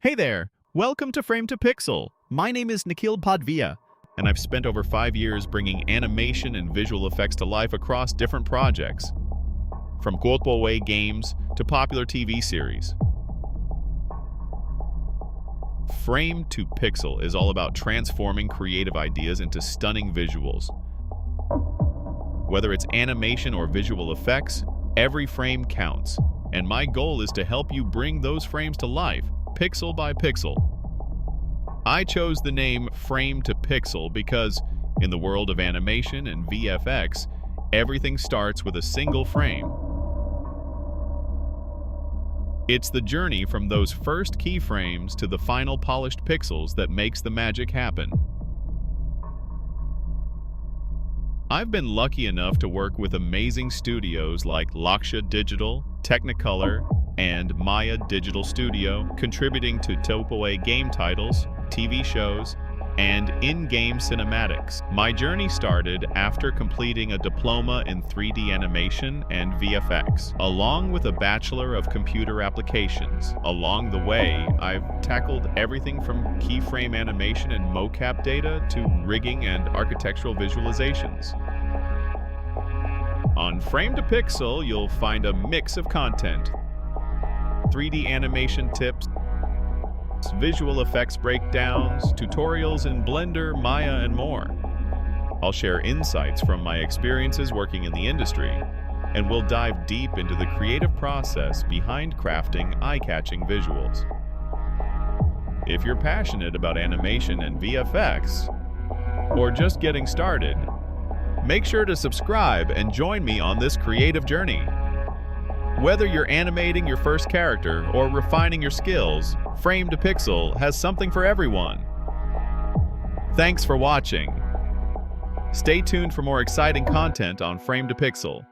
Hey there! Welcome to Frame2Pixel. My name is Nikhil Padvia, and I've spent over 5 years bringing animation and visual effects to life across different projects, from Way games to popular TV series. Frame2Pixel is all about transforming creative ideas into stunning visuals. Whether it's animation or visual effects, every frame counts, and my goal is to help you bring those frames to life, pixel by pixel. I chose the name Frame2Pixel because, in the world of animation and VFX, everything starts with a single frame. It's the journey from those first keyframes to the final polished pixels that makes the magic happen. I've been lucky enough to work with amazing studios like Laksha Digital, Technicolor, and Maya Digital Studio, contributing to AAA game titles, TV shows, and in-game cinematics. My journey started after completing a diploma in 3D animation and VFX, along with a Bachelor of Computer Applications. Along the way, I've tackled everything from keyframe animation and mocap data to rigging and architectural visualizations. On Frame2Pixel, you'll find a mix of content: 3D animation tips, visual effects breakdowns, tutorials in Blender, Maya, and more. I'll share insights from my experiences working in the industry, and we'll dive deep into the creative process behind crafting eye-catching visuals. If you're passionate about animation and VFX, or just getting started, make sure to subscribe and join me on this creative journey. Whether you're animating your first character or refining your skills, Frame2Pixel has something for everyone. Thanks for watching. Stay tuned for more exciting content on Frame2Pixel.